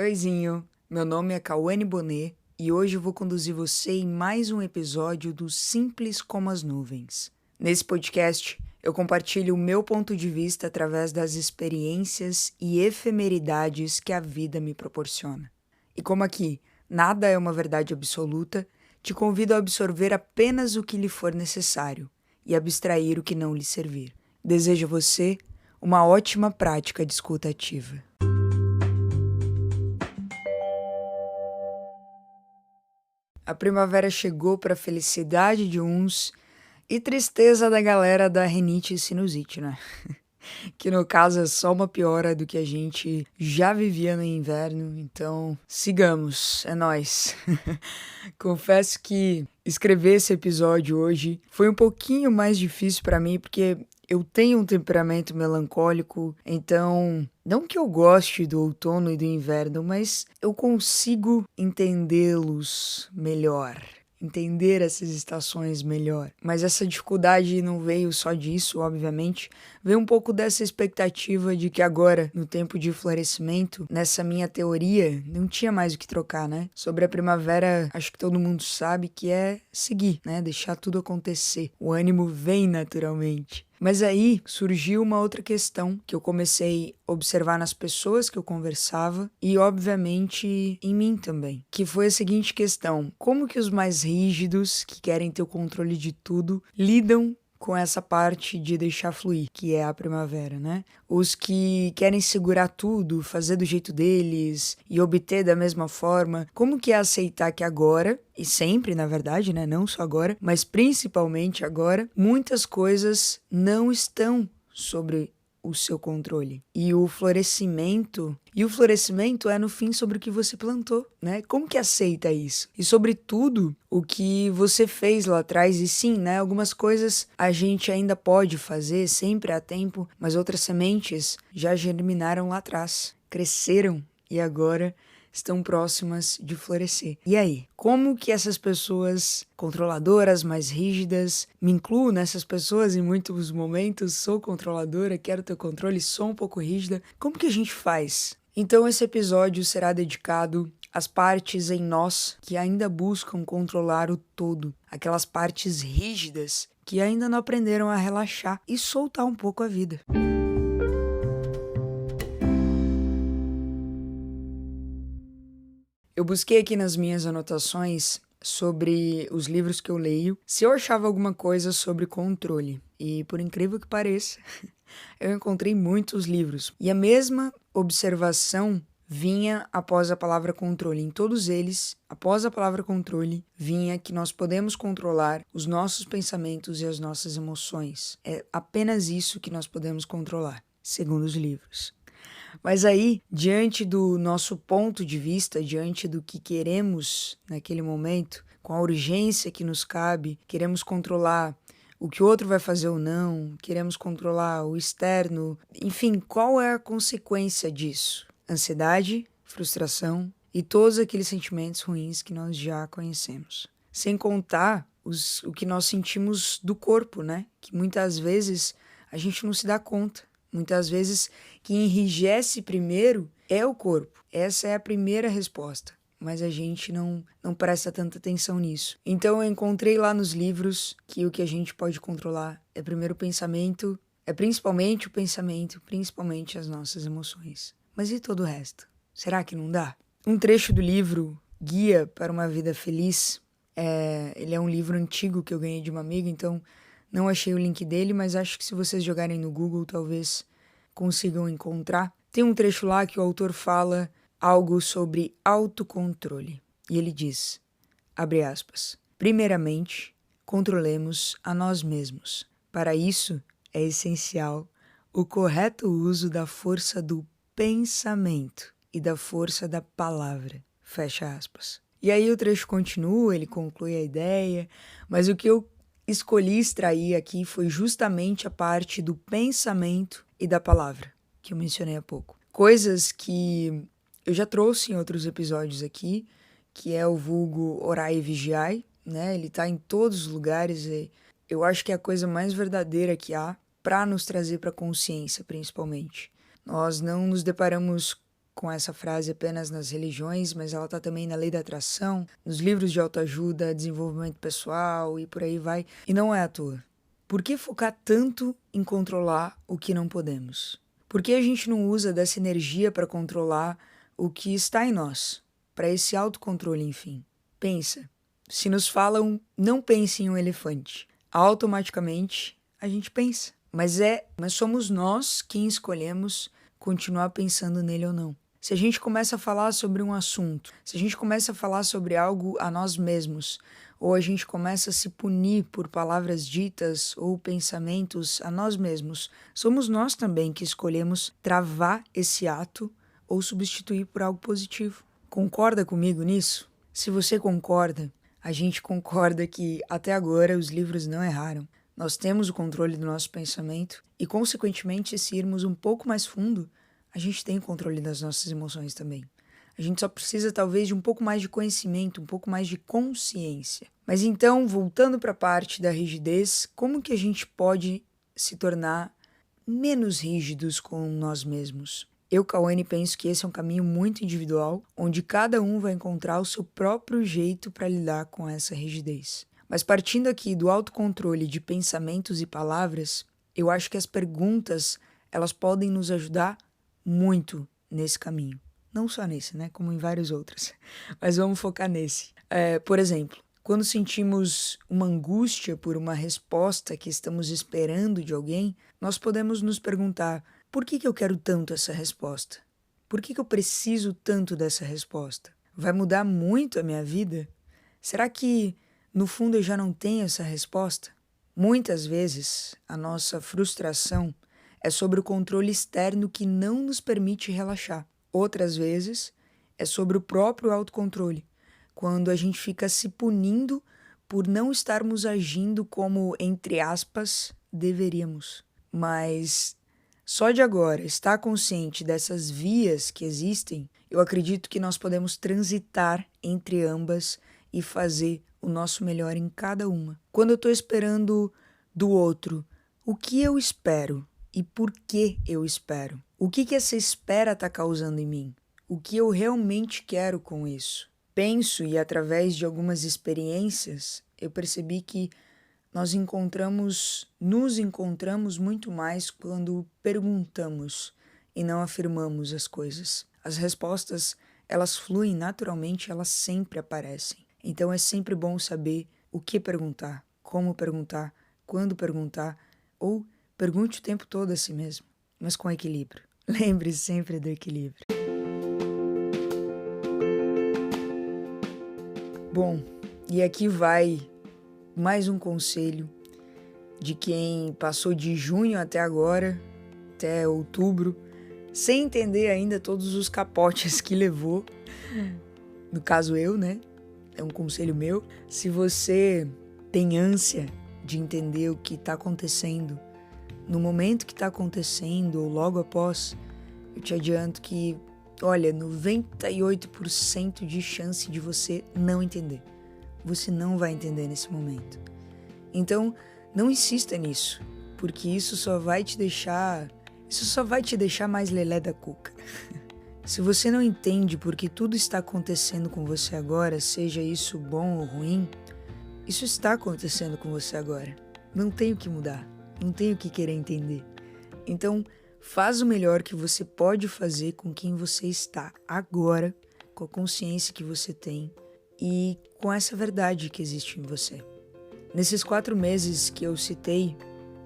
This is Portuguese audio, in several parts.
Oizinho, meu nome é Cauane Bonet e hoje eu vou conduzir você em mais um episódio do Simples como as Nuvens. Nesse podcast, eu compartilho o meu ponto de vista através das experiências e efemeridades que a vida me proporciona. E como aqui nada é uma verdade absoluta, te convido a absorver apenas o que lhe for necessário e abstrair o que não lhe servir. Desejo a você uma ótima prática de escuta ativa. A primavera chegou para a felicidade de uns e tristeza da galera da rinite e sinusite, né? Que no caso é só uma piora do que a gente já vivia no inverno, então sigamos, é nóis. Confesso que escrever esse episódio hoje foi um pouquinho mais difícil para mim, porque eu tenho um temperamento melancólico, então não que eu goste do outono e do inverno, mas eu consigo entendê-los melhor. Entender essas estações melhor. Mas essa dificuldade não veio só disso, obviamente. Veio um pouco dessa expectativa de que agora, no tempo de florescimento, nessa minha teoria, não tinha mais o que trocar, né? Sobre a primavera, acho que todo mundo sabe que é seguir, né? Deixar tudo acontecer. O ânimo vem naturalmente. Mas aí surgiu uma outra questão que eu comecei a observar nas pessoas que eu conversava e, obviamente, em mim também, que foi a seguinte questão: como que os mais rígidos, que querem ter o controle de tudo, lidam com essa parte de deixar fluir, que é a primavera, né? Os que querem segurar tudo, fazer do jeito deles e obter da mesma forma, como que é aceitar que agora, e sempre na verdade, né? Não só agora, mas principalmente agora, muitas coisas não estão sobre o seu controle. E o florescimento é no fim sobre o que você plantou, né? Como que aceita isso? E sobretudo, o que você fez lá atrás, e sim, né? Algumas coisas a gente ainda pode fazer, sempre há tempo, mas outras sementes já germinaram lá atrás, cresceram e agora estão próximas de florescer. E aí, como que essas pessoas controladoras, mais rígidas, me incluo nessas pessoas em muitos momentos, sou controladora, quero ter controle, sou um pouco rígida, como que a gente faz? Então esse episódio será dedicado às partes em nós que ainda buscam controlar o todo, aquelas partes rígidas que ainda não aprenderam a relaxar e soltar um pouco a vida. Eu busquei aqui nas minhas anotações sobre os livros que eu leio, se eu achava alguma coisa sobre controle. E por incrível que pareça, eu encontrei muitos livros. E a mesma observação vinha após a palavra controle. Em todos eles, após a palavra controle, vinha que nós podemos controlar os nossos pensamentos e as nossas emoções. É apenas isso que nós podemos controlar, segundo os livros. Mas aí, diante do nosso ponto de vista, diante do que queremos naquele momento, com a urgência que nos cabe, queremos controlar o que o outro vai fazer ou não, queremos controlar o externo, enfim, qual é a consequência disso? Ansiedade, frustração e todos aqueles sentimentos ruins que nós já conhecemos. Sem contar o que nós sentimos do corpo, né? Que muitas vezes a gente não se dá conta. Muitas vezes, quem enrijece primeiro é o corpo. Essa é a primeira resposta, mas a gente não presta tanta atenção nisso. Então eu encontrei lá nos livros que o que a gente pode controlar é primeiro o pensamento, é principalmente o pensamento, principalmente as nossas emoções. Mas e todo o resto? Será que não dá? Um trecho do livro Guia para uma Vida Feliz, ele é um livro antigo que eu ganhei de uma amiga, então não achei o link dele, mas acho que se vocês jogarem no Google, talvez consigam encontrar. Tem um trecho lá que o autor fala algo sobre autocontrole. E ele diz, abre aspas, primeiramente, controlemos a nós mesmos. Para isso, é essencial o correto uso da força do pensamento e da força da palavra. Fecha aspas. E aí o trecho continua, ele conclui a ideia, mas o que eu escolhi extrair aqui foi justamente a parte do pensamento e da palavra, que eu mencionei há pouco. Coisas que eu já trouxe em outros episódios aqui, que é o vulgo orai e vigiai, né? Ele tá em todos os lugares e eu acho que é a coisa mais verdadeira que há para nos trazer para a consciência, principalmente. Nós não nos deparamos com essa frase apenas nas religiões, mas ela está também na lei da atração, nos livros de autoajuda, desenvolvimento pessoal e por aí vai. E não é à toa. Por que focar tanto em controlar o que não podemos? Por que a gente não usa dessa energia para controlar o que está em nós? Para esse autocontrole, enfim. Pensa. Se nos falam, não pense em um elefante. Automaticamente, a gente pensa. Mas somos nós quem escolhemos continuar pensando nele ou não. Se a gente começa a falar sobre um assunto, se a gente começa a falar sobre algo a nós mesmos, ou a gente começa a se punir por palavras ditas ou pensamentos a nós mesmos, somos nós também que escolhemos travar esse ato ou substituir por algo positivo. Concorda comigo nisso? Se você concorda, a gente concorda que até agora os livros não erraram. Nós temos o controle do nosso pensamento e, consequentemente, se irmos um pouco mais fundo, a gente tem o controle das nossas emoções também. A gente só precisa, talvez, de um pouco mais de conhecimento, um pouco mais de consciência. Mas então, voltando para a parte da rigidez, como que a gente pode se tornar menos rígidos com nós mesmos? Eu, Cauane, penso que esse é um caminho muito individual, onde cada um vai encontrar o seu próprio jeito para lidar com essa rigidez. Mas partindo aqui do autocontrole de pensamentos e palavras, eu acho que as perguntas, elas podem nos ajudar muito nesse caminho. Não só nesse, né? Como em vários outros. Mas vamos focar nesse. Por exemplo, quando sentimos uma angústia por uma resposta que estamos esperando de alguém, nós podemos nos perguntar: por que eu quero tanto essa resposta? Por que eu preciso tanto dessa resposta? Vai mudar muito a minha vida? Será que no fundo eu já não tenho essa resposta? Muitas vezes a nossa frustração é sobre o controle externo que não nos permite relaxar. Outras vezes é sobre o próprio autocontrole, quando a gente fica se punindo por não estarmos agindo como, entre aspas, deveríamos. Mas só de agora estar consciente dessas vias que existem, eu acredito que nós podemos transitar entre ambas e fazer o nosso melhor em cada uma. Quando eu estou esperando do outro, o que eu espero e por que eu espero? O que essa espera está causando em mim? O que eu realmente quero com isso? Penso e através de algumas experiências, eu percebi que nos encontramos muito mais quando perguntamos e não afirmamos as coisas. As respostas, elas fluem naturalmente, elas sempre aparecem. Então é sempre bom saber o que perguntar, como perguntar, quando perguntar, ou pergunte o tempo todo a si mesmo, mas com equilíbrio. Lembre-se sempre do equilíbrio. Bom, e aqui vai mais um conselho de quem passou de junho até agora, até outubro, sem entender ainda todos os capotes que levou. No caso eu, né? É um conselho meu. Se você tem ânsia de entender o que está acontecendo, no momento que está acontecendo ou logo após, eu te adianto que, olha, 98% de chance de você não entender. Você não vai entender nesse momento. Então, não insista nisso, porque isso só vai te deixar mais lelé da cuca. Se você não entende por que tudo está acontecendo com você agora, seja isso bom ou ruim, isso está acontecendo com você agora. Não tem o que mudar, não tem o que querer entender. Então, faz o melhor que você pode fazer com quem você está agora, com a consciência que você tem e com essa verdade que existe em você. Nesses 4 meses que eu citei,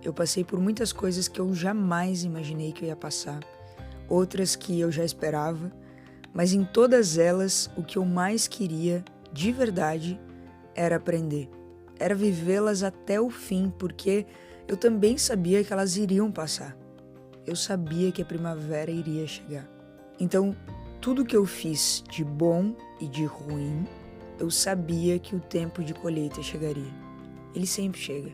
eu passei por muitas coisas que eu jamais imaginei que eu ia passar, outras que eu já esperava, mas em todas elas o que eu mais queria, de verdade, era aprender. Era vivê-las até o fim, porque eu também sabia que elas iriam passar. Eu sabia que a primavera iria chegar. Então, tudo que eu fiz de bom e de ruim, eu sabia que o tempo de colheita chegaria. Ele sempre chega.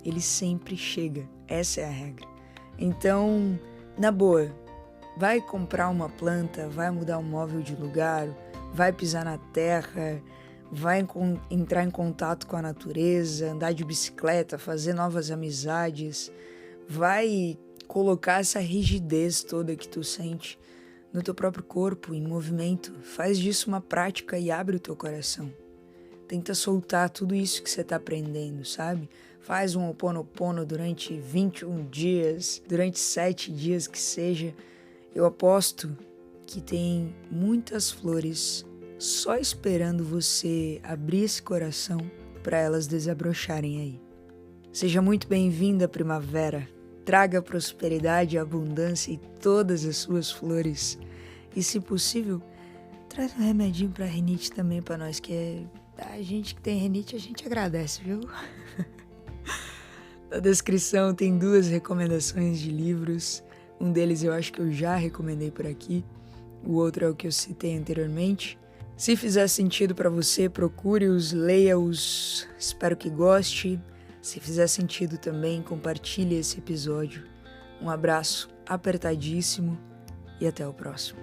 Ele sempre chega. Essa é a regra. Então, na boa, vai comprar uma planta, vai mudar um móvel de lugar, vai pisar na terra, vai entrar em contato com a natureza, andar de bicicleta, fazer novas amizades, vai colocar essa rigidez toda que tu sente no teu próprio corpo, em movimento. Faz disso uma prática e abre o teu coração. Tenta soltar tudo isso que você está aprendendo, sabe? Faz um Ho'oponopono durante 21 dias, durante 7 dias que seja. Eu aposto que tem muitas flores só esperando você abrir esse coração para elas desabrocharem aí. Seja muito bem-vinda, primavera. Traga prosperidade, abundância e todas as suas flores. E, se possível, traz um remedinho para rinite também para nós, que é... A gente que tem rinite, a gente agradece, viu? Na descrição tem 2 recomendações de livros. Um deles eu acho que eu já recomendei por aqui. O outro é o que eu citei anteriormente. Se fizer sentido para você, procure-os, leia-os. Espero que goste. Se fizer sentido também, compartilhe esse episódio. Um abraço apertadíssimo e até o próximo.